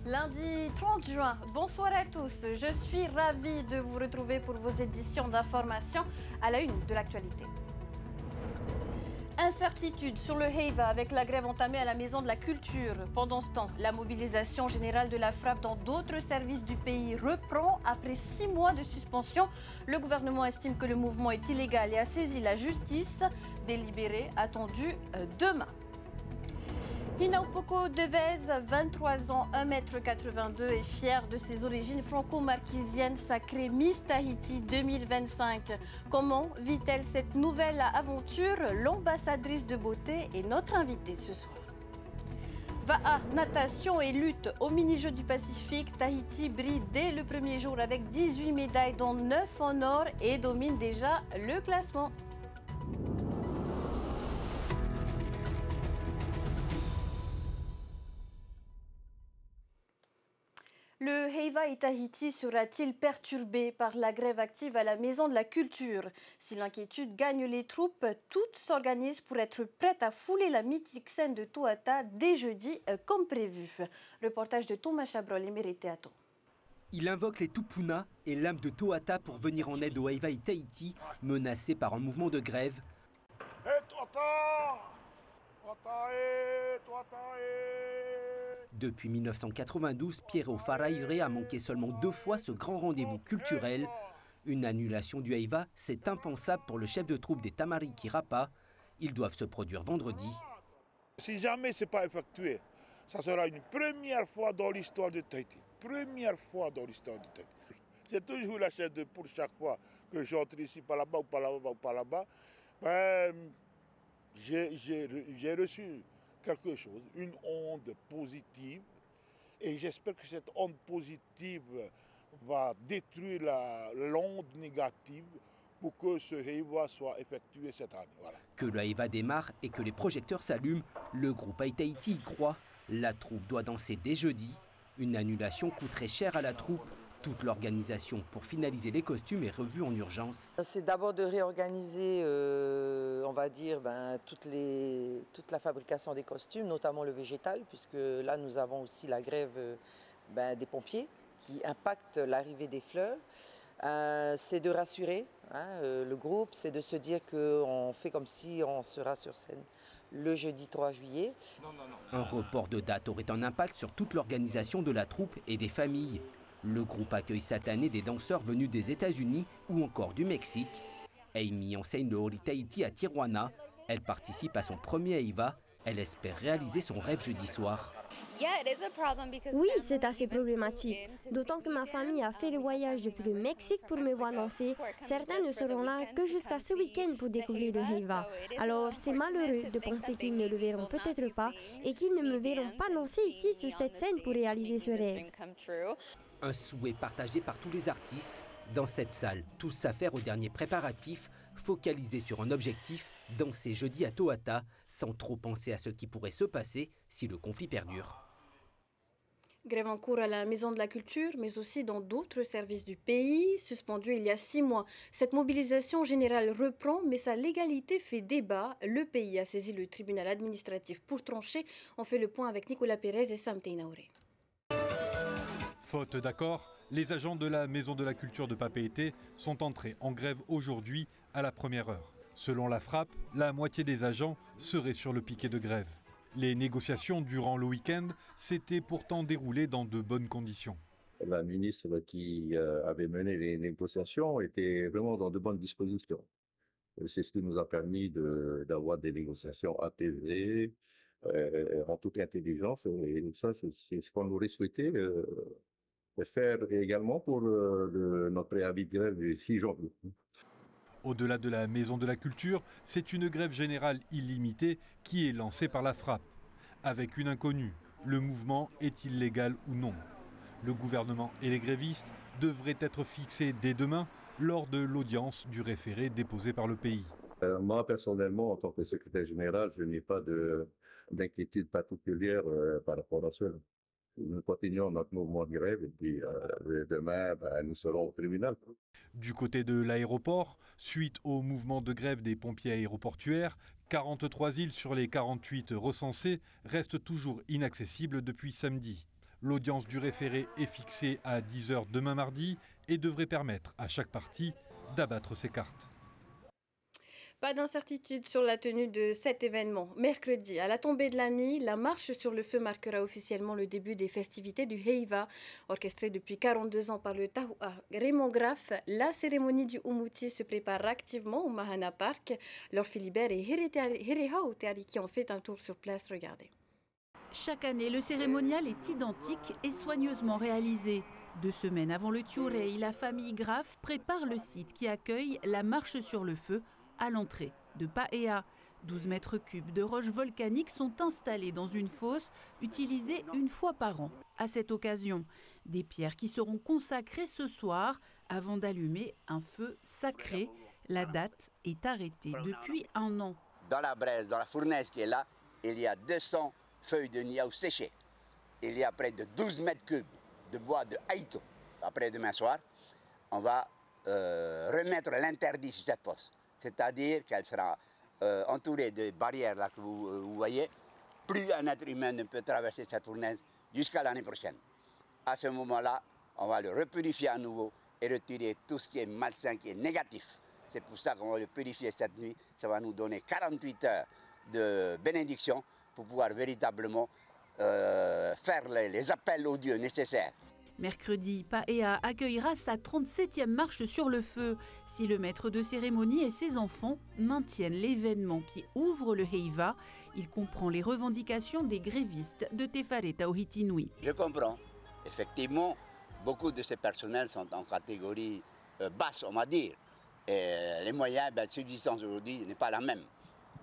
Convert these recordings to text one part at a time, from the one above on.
Lundi 30 juin, bonsoir à tous. Je suis ravie de vous retrouver pour vos éditions d'information à la une de l'actualité. Incertitude sur le Heiva avec la grève entamée à la Maison de la Culture. Pendant ce temps, la mobilisation générale de la frappe dans d'autres services du pays reprend après 6 mois de suspension. Le gouvernement estime que le mouvement est illégal et a saisi la justice. Délibéré attendu demain. Hinaupoko Devez, 23 ans, 1,82 m, est fière de ses origines franco-marquisiennes sacrées Miss Tahiti 2025. Comment vit-elle cette nouvelle aventure? L'ambassadrice de beauté est notre invitée ce soir. VAA, natation et lutte aux mini-jeux du Pacifique. Tahiti brille dès le premier jour avec 18 médailles dont 9 en or et domine déjà le classement. Le Heiva et Tahiti sera-t-il perturbé par la grève active à la Maison de la Culture? Si l'inquiétude gagne les troupes, toutes s'organisent pour être prêtes à fouler la mythique scène de Toata dès jeudi comme prévu. Reportage de Thomas Chabrol et Mérité Ato. Il invoque les Tupuna et l'âme de Toata pour venir en aide au Heiva et Tahiti, menacés par un mouvement de grève. Depuis 1992, Piero Faraire a manqué seulement 2 fois ce grand rendez-vous culturel. Une annulation du Heiva, c'est impensable pour le chef de troupe des Tamariki Rapa. Ils doivent se produire vendredi. Si jamais ce n'est pas effectué, ça sera une première fois dans l'histoire de Tahiti. Première fois dans l'histoire de Tahiti. J'ai toujours la chaise de poule chaque fois que j'entre ici, par là-bas ou par là-bas ou par là-bas. J'ai reçu quelque chose, une onde positive, et j'espère que cette onde positive va détruire l'onde négative pour que ce Heiva soit effectué cette année. Voilà. Que le Heiva démarre et que les projecteurs s'allument, le groupe Ai Tahiti y croit. La troupe doit danser dès jeudi. Une annulation coûterait cher à la troupe. Toute l'organisation pour finaliser les costumes est revue en urgence. C'est d'abord de réorganiser, on va dire, toute la fabrication des costumes, notamment le végétal, puisque là nous avons aussi la grève des pompiers qui impacte l'arrivée des fleurs. C'est de rassurer le groupe, c'est de se dire qu'on fait comme si on sera sur scène le jeudi 3 juillet. Un report de date aurait un impact sur toute l'organisation de la troupe et des familles. Le groupe accueille cette année des danseurs venus des États-Unis ou encore du Mexique. Amy enseigne le Hori Tahiti à Tijuana. Elle participe à son premier Heiva. Elle espère réaliser son rêve jeudi soir. Oui, c'est assez problématique, d'autant que ma famille a fait le voyage depuis le Mexique pour me voir danser. Certains ne seront là que jusqu'à ce week-end pour découvrir le Heiva. Alors c'est malheureux de penser qu'ils ne le verront peut-être pas et qu'ils ne me verront pas danser ici sur cette scène pour réaliser ce rêve. Un souhait partagé par tous les artistes. Dans cette salle, tous s'affairent aux derniers préparatifs, focalisés sur un objectif, danser jeudi à Toata, sans trop penser à ce qui pourrait se passer si le conflit perdure. Grève en cours à la Maison de la Culture, mais aussi dans d'autres services du pays, suspendue il y a 6 mois. Cette mobilisation générale reprend, mais sa légalité fait débat. Le pays a saisi le tribunal administratif pour trancher. On fait le point avec Nicolas Pérez et Sam Teinaouré. Faute d'accord, les agents de la Maison de la Culture de Papeete sont entrés en grève aujourd'hui à la première heure. Selon la frappe, la moitié des agents seraient sur le piquet de grève. Les négociations durant le week-end s'étaient pourtant déroulées dans de bonnes conditions. La ministre qui avait mené les négociations était vraiment dans de bonnes dispositions. C'est ce qui nous a permis d'avoir des négociations apaisées, en toute intelligence. Et ça, c'est ce qu'on aurait souhaité faire également pour notre préavis de grève du 6 janvier. Au-delà de la Maison de la Culture, c'est une grève générale illimitée qui est lancée par la frappe. Avec une inconnue, le mouvement est-il légal ou non? Le gouvernement et les grévistes devraient être fixés dès demain lors de l'audience du référé déposé par le pays. Moi, personnellement, en tant que secrétaire général, je n'ai pas d'inquiétude particulière par rapport à cela. Nous continuons notre mouvement de grève et puis demain, nous serons au tribunal. Du côté de l'aéroport, suite au mouvement de grève des pompiers aéroportuaires, 43 îles sur les 48 recensées restent toujours inaccessibles depuis samedi. L'audience du référé est fixée à 10 h demain mardi et devrait permettre à chaque partie d'abattre ses cartes. Pas d'incertitude sur la tenue de cet événement. Mercredi, à la tombée de la nuit, la marche sur le feu marquera officiellement le début des festivités du Heiva. Orchestrée depuis 42 ans par le Tahoua Raymond Graff, la cérémonie du Umouti se prépare activement au Mahana Park. Laure Philibert et Herehao Teari qui ont fait un tour sur place. Regardez. Chaque année, le cérémonial est identique et soigneusement réalisé. 2 semaines avant le Tiurei, la famille Graff prépare le site qui accueille la marche sur le feu à l'entrée de Paea. 12 mètres cubes de roches volcaniques sont installés dans une fosse utilisée une fois par an. À cette occasion, des pierres qui seront consacrées ce soir avant d'allumer un feu sacré. La date est arrêtée depuis 1 an. Dans la braise, dans la fournaise qui est là, il y a 200 feuilles de niaou séchées. Il y a près de 12 mètres cubes de bois de haïto. Après demain soir, on va remettre l'interdit sur cette fosse. C'est-à-dire qu'elle sera entourée de barrières là que vous voyez. Plus un être humain ne peut traverser cette fournaise jusqu'à l'année prochaine. À ce moment-là, on va le repurifier à nouveau et retirer tout ce qui est malsain, qui est négatif. C'est pour ça qu'on va le purifier cette nuit. Ça va nous donner 48 heures de bénédiction pour pouvoir véritablement faire les appels aux dieux nécessaires. Mercredi, Paea accueillera sa 37e marche sur le feu. Si le maître de cérémonie et ses enfants maintiennent l'événement qui ouvre le Heiva, il comprend les revendications des grévistes de Tefare Tauhiti-Nui. Je comprends. Effectivement, beaucoup de ces personnels sont en catégorie basse, on va dire. Et les moyens de subsistance aujourd'hui n'est pas la même.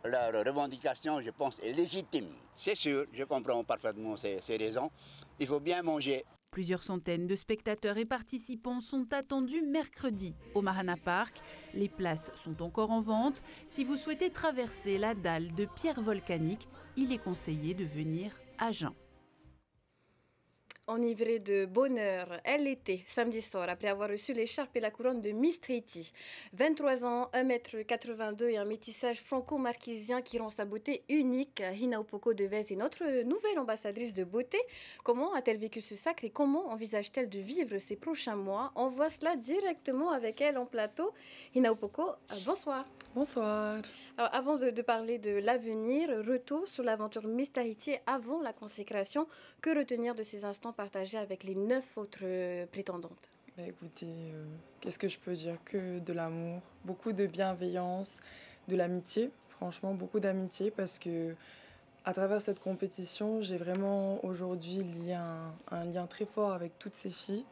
Leur revendication, je pense, est légitime. C'est sûr, je comprends parfaitement ces raisons. Il faut bien manger. Plusieurs centaines de spectateurs et participants sont attendus mercredi au Mahana Park. Les places sont encore en vente. Si vous souhaitez traverser la dalle de pierre volcanique, il est conseillé de venir à jeun. Enivrée de bonheur, elle l'était samedi soir après avoir reçu l'écharpe et la couronne de Miss Tahiti. 23 ans, 1,82 m et un métissage franco-marquisien qui rend sa beauté unique. Hina Opoko Devez est notre nouvelle ambassadrice de beauté. Comment a-t-elle vécu ce sacre et comment envisage-t-elle de vivre ces prochains mois? On voit cela directement avec elle en plateau. Hina Opoko, bonsoir. Bonsoir. Alors, avant de parler de l'avenir, retour sur l'aventure Miss Tahiti avant la consécration. Que retenir de ces instants partagés avec les 9 autres prétendantes? Écoutez, qu'est-ce que je peux dire? Que de l'amour, beaucoup de bienveillance, de l'amitié. Franchement, beaucoup d'amitié parce que à travers cette compétition, j'ai vraiment aujourd'hui lié un lien très fort avec toutes ces filles.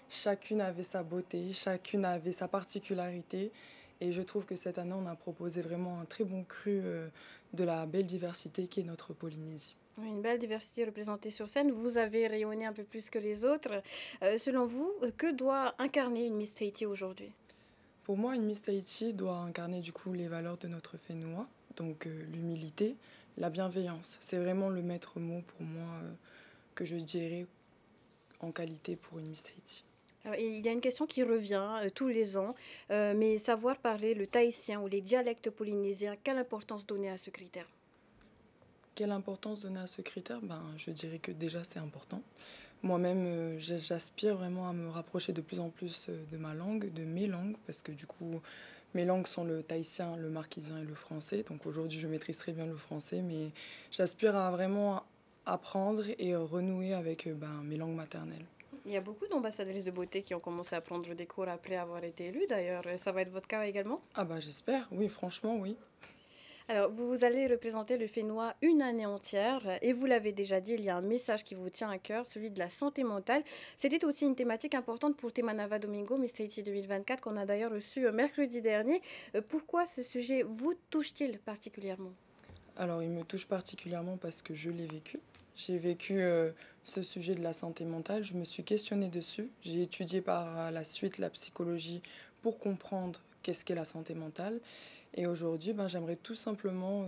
Chacune avait sa beauté, chacune avait sa particularité. Et je trouve que cette année, on a proposé vraiment un très bon cru de la belle diversité qui est notre Polynésie. Une belle diversité représentée sur scène. Vous avez rayonné un peu plus que les autres. Selon vous, que doit incarner une Miss Tahiti aujourd'hui? Pour moi, une Miss Tahiti doit incarner du coup les valeurs de notre Fénois, donc l'humilité, la bienveillance. C'est vraiment le maître mot pour moi que je dirais en qualité pour une Miss Tahiti. Alors, il y a une question qui revient tous les ans, mais savoir parler le tahitien ou les dialectes polynésiens, quelle importance donner à ce critère? Quelle importance donner à ce critère? Je dirais que déjà c'est important. Moi-même, j'aspire vraiment à me rapprocher de plus en plus de ma langue, de mes langues, parce que du coup, mes langues sont le tahitien, le marquisien et le français. Donc aujourd'hui, je maîtrise très bien le français, mais j'aspire à vraiment apprendre et renouer avec mes langues maternelles. Il y a beaucoup d'ambassadrices de beauté qui ont commencé à prendre des cours après avoir été élues d'ailleurs. Ça va être votre cas également? J'espère, oui, franchement, oui. Alors, vous allez représenter le Fénois une année entière et vous l'avez déjà dit, il y a un message qui vous tient à cœur, celui de la santé mentale. C'était aussi une thématique importante pour Temanava Domingo, Miss Tahiti 2024, qu'on a d'ailleurs reçu mercredi dernier. Pourquoi ce sujet vous touche-t-il particulièrement? Alors, il me touche particulièrement parce que je l'ai vécu. J'ai vécu ce sujet de la santé mentale, je me suis questionnée dessus. J'ai étudié par la suite la psychologie pour comprendre qu'est-ce qu'est la santé mentale. Et aujourd'hui, j'aimerais tout simplement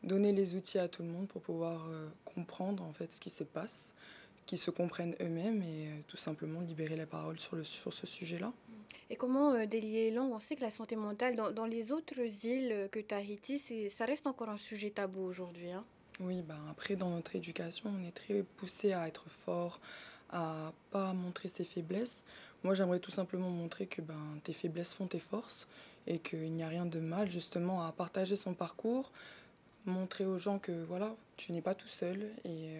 donner les outils à tout le monde pour pouvoir comprendre en fait ce qui se passe, qu'ils se comprennent eux-mêmes et tout simplement libérer la parole sur ce sujet-là. Et comment délier les langues? On sait que la santé mentale, dans les autres îles que Tahiti, ça reste encore un sujet tabou aujourd'hui, hein? Oui, après, dans notre éducation, on est très poussé à être fort, à pas montrer ses faiblesses. Moi, j'aimerais tout simplement montrer que tes faiblesses font tes forces et qu'il n'y a rien de mal justement à partager son parcours, montrer aux gens que voilà, tu n'es pas tout seul. Et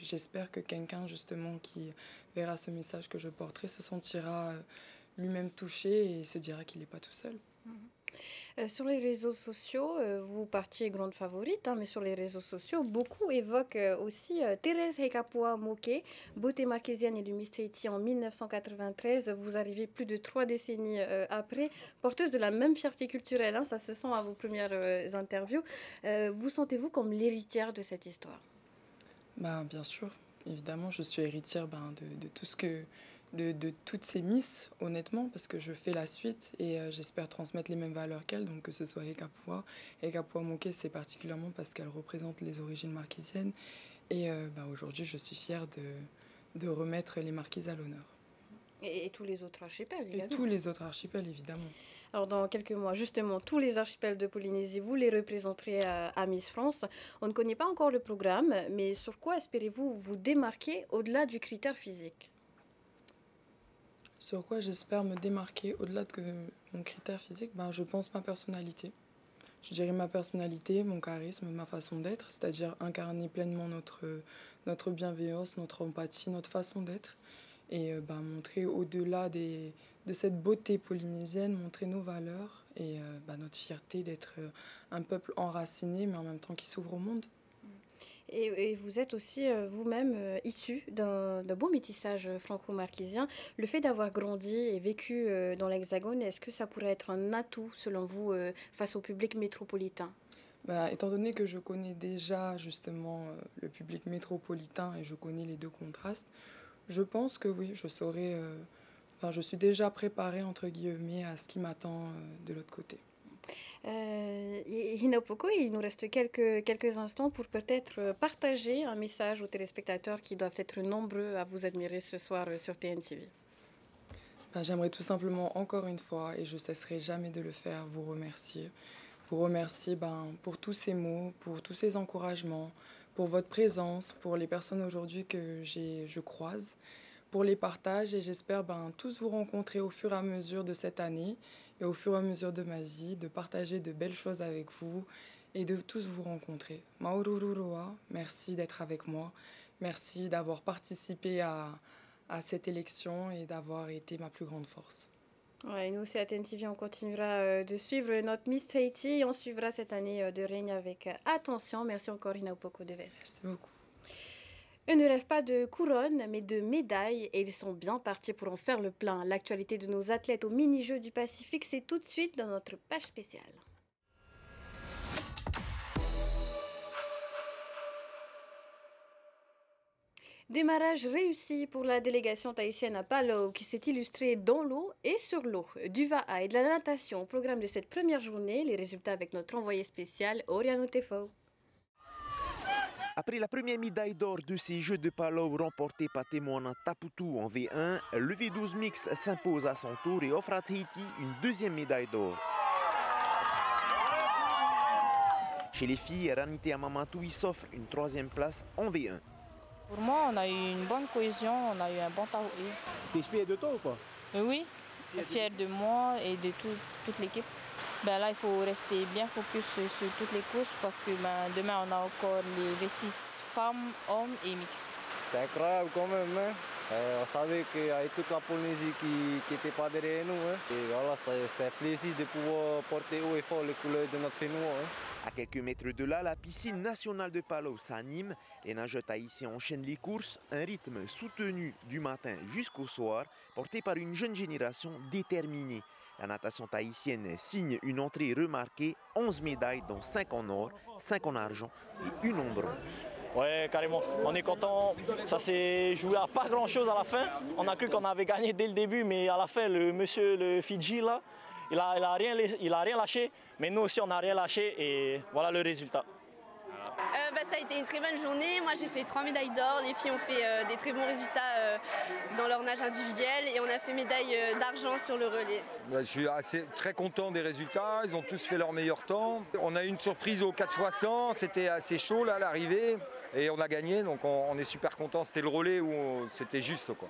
j'espère que quelqu'un justement qui verra ce message que je porterai se sentira lui-même touché et se dira qu'il n'est pas tout seul. Sur les réseaux sociaux, vous partiez grande favorite, mais sur les réseaux sociaux, beaucoup évoquent aussi Thérèse Hekapua Moke, beauté marquisienne et du Miss Tahiti en 1993. Vous arrivez plus de 3 décennies après, porteuse de la même fierté culturelle, ça se sent à vos premières interviews. Vous sentez-vous comme l'héritière de cette histoire? Bien sûr, évidemment, je suis héritière de tout ce que... De toutes ces Miss, honnêtement, parce que je fais la suite et j'espère transmettre les mêmes valeurs qu'elle, donc que ce soit Hekapua. Hekapua Moke, c'est particulièrement parce qu'elle représente les origines marquisiennes. Et aujourd'hui, je suis fière de remettre les marquises à l'honneur. Et tous les autres archipels, également. Et tous les autres archipels, évidemment. Alors, dans quelques mois, justement, tous les archipels de Polynésie, vous les représenterez à Miss France. On ne connaît pas encore le programme, mais sur quoi espérez-vous vous démarquer au-delà du critère physique? Sur quoi j'espère me démarquer au-delà de mon critère physique, je pense ma personnalité. Je dirais ma personnalité, mon charisme, ma façon d'être, c'est-à-dire incarner pleinement notre bienveillance, notre empathie, notre façon d'être. Et montrer au-delà de cette beauté polynésienne, montrer nos valeurs et notre fierté d'être un peuple enraciné, mais en même temps qui s'ouvre au monde. Et vous êtes aussi vous-même issu d'un beau métissage franco-marquisien. Le fait d'avoir grandi et vécu dans l'Hexagone, est-ce que ça pourrait être un atout, selon vous, face au public métropolitain? Étant donné que je connais déjà justement le public métropolitain et je connais les deux contrastes, je pense que oui, je saurais... je suis déjà préparée, entre guillemets, à ce qui m'attend de l'autre côté. Hinaupoko, il nous reste quelques instants pour peut-être partager un message aux téléspectateurs qui doivent être nombreux à vous admirer ce soir sur TNTV. J'aimerais tout simplement, encore une fois, et je ne cesserai jamais de le faire, vous remercier. Vous remercier pour tous ces mots, pour tous ces encouragements, pour votre présence, pour les personnes aujourd'hui que je croise, pour les partages. Et j'espère tous vous rencontrer au fur et à mesure de cette année et au fur et à mesure de ma vie, de partager de belles choses avec vous et de tous vous rencontrer. Maurururoa, merci d'être avec moi. Merci d'avoir participé à cette élection et d'avoir été ma plus grande force. Ouais, nous, c'est TNTV, on continuera de suivre notre Miss Tahiti et on suivra cette année de règne avec attention. Merci encore, Hinaupoko Deves. Merci beaucoup. Eux ne rêvent pas de couronne, mais de médailles et ils sont bien partis pour en faire le plein. L'actualité de nos athlètes aux mini-jeux du Pacifique, c'est tout de suite dans notre page spéciale. Démarrage réussi pour la délégation tahitienne à Palau qui s'est illustrée dans l'eau et sur l'eau. Du va'a et de la natation au programme de cette première journée. Les résultats avec notre envoyé spécial, Oriano Tefo. Après la première médaille d'or de ces Jeux de Palau remportés par Temoana Taputu en V1, le V12 mix s'impose à son tour et offre à Tahiti une deuxième médaille d'or. Chez les filles, Ranité Amamatoui s'offre une troisième place en V1. Pour moi, on a eu une bonne cohésion, on a eu un bon taoué. T'es fier de toi ou pas? Oui, fier de moi et de toute l'équipe. Là, il faut rester bien focus sur toutes les courses parce que demain, on a encore les V6 femmes, hommes et mixtes. C'était incroyable quand même. On savait qu'il y avait toute la Polynésie qui n'était pas derrière nous. Et voilà, c'était un plaisir de pouvoir porter haut et fort les couleurs de notre fénois. À quelques mètres de là, la piscine nationale de Palau s'anime. Les nageurs tahitiens enchaînent les courses, un rythme soutenu du matin jusqu'au soir, porté par une jeune génération déterminée. La natation tahitienne signe une entrée remarquée, 11 médailles dont 5 en or, 5 en argent et 1 en bronze. Ouais, carrément. On est content. Ça s'est joué à pas grand-chose à la fin. On a cru qu'on avait gagné dès le début, mais à la fin, le monsieur, le Fidji, là, il a rien lâché. Mais nous aussi, on n'a rien lâché et voilà le résultat. Ça a été une très bonne journée. Moi, j'ai fait 3 médailles d'or. Les filles ont fait des très bons résultats dans leur nage individuel et on a fait médaille d'argent sur le relais. Je suis très content des résultats. Ils ont tous fait leur meilleur temps. On a eu une surprise au 4x100. C'était assez chaud là à l'arrivée et on a gagné. Donc on est super content. C'était le relais où c'était juste, quoi.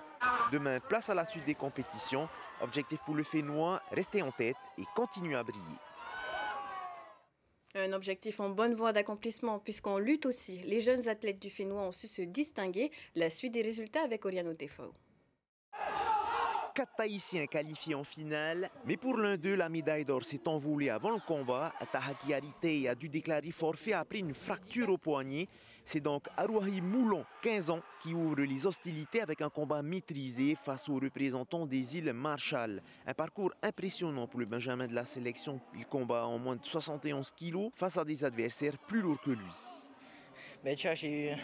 Demain, place à la suite des compétitions. Objectif pour le Fénois, rester en tête et continuer à briller. Un objectif en bonne voie d'accomplissement puisqu'en lutte aussi, les jeunes athlètes du Fénois ont su se distinguer. La suite des résultats avec Oriano Tefao. 4 Tahitiens qualifiés en finale, mais pour l'un d'eux, la médaille d'or s'est envolée avant le combat. Tahaki Aritei a dû déclarer forfait après une fracture au poignet. C'est donc Aruahi Moulon, 15 ans, qui ouvre les hostilités avec un combat maîtrisé face aux représentants des îles Marshall. Un parcours impressionnant pour le Benjamin de la sélection. Il combat en moins de 71 kilos face à des adversaires plus lourds que lui. Déjà, j'ai eu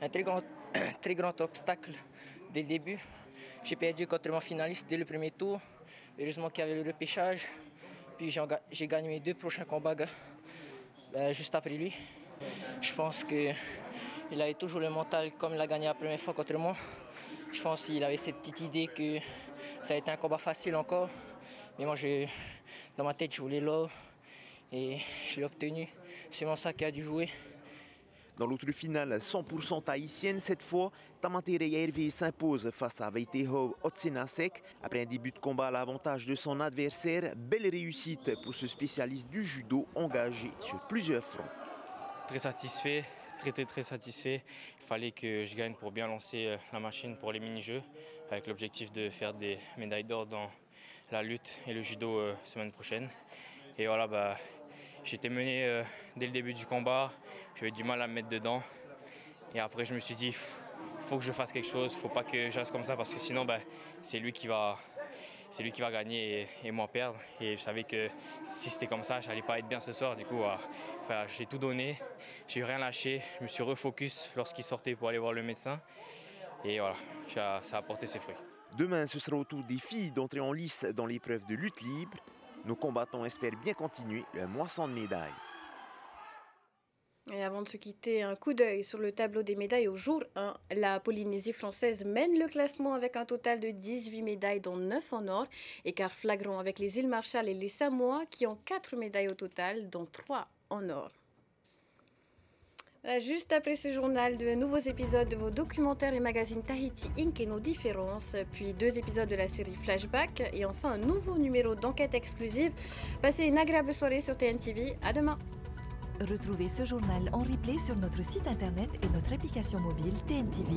un très grand obstacle dès le début. J'ai perdu contre mon finaliste dès le premier tour. Heureusement qu'il y avait le repêchage. Puis j'ai gagné mes 2 prochains combats juste après lui. Je pense qu'il avait toujours le mental comme il a gagné la première fois contre moi. Je pense qu'il avait cette petite idée que ça a été un combat facile encore. Mais moi, dans ma tête, je voulais l'or et je l'ai obtenu. C'est vraiment ça qui a dû jouer. Dans l'autre finale 100% tahitienne, cette fois, Tamatereya Hervé s'impose face à Veiteho Otsenasek. Après un début de combat à l'avantage de son adversaire, belle réussite pour ce spécialiste du judo engagé sur plusieurs fronts. Très satisfait, très satisfait. Il fallait que je gagne pour bien lancer la machine pour les mini-jeux, avec l'objectif de faire des médailles d'or dans la lutte et le judo semaine prochaine. Et voilà, j'étais mené dès le début du combat, j'avais du mal à me mettre dedans. Et après je me suis dit, il faut que je fasse quelque chose, il ne faut pas que je reste comme ça parce que sinon c'est lui qui va gagner et moi perdre. Et je savais que si c'était comme ça, je n'allais pas être bien ce soir. Du coup, j'ai tout donné, j'ai rien lâché. Je me suis refocus lorsqu'il sortait pour aller voir le médecin. Et voilà, ça a porté ses fruits. Demain, ce sera au tour des filles d'entrer en lice dans l'épreuve de lutte libre. Nos combattants espèrent bien continuer le moisson de médailles. Et avant de se quitter, un coup d'œil sur le tableau des médailles au jour 1. La Polynésie française mène le classement avec un total de 18 médailles, dont 9 en or. Écart flagrant avec les îles Marshall et les Samoa qui ont 4 médailles au total, dont 3 en or. Voilà, juste après ce journal, de nouveaux épisodes de vos documentaires et magazines Tahiti Inc. et nos différences, puis 2 épisodes de la série Flashback et enfin un nouveau numéro d'enquête exclusive. Passez une agréable soirée sur TNTV. À demain. Retrouvez ce journal en replay sur notre site internet et notre application mobile TNTV.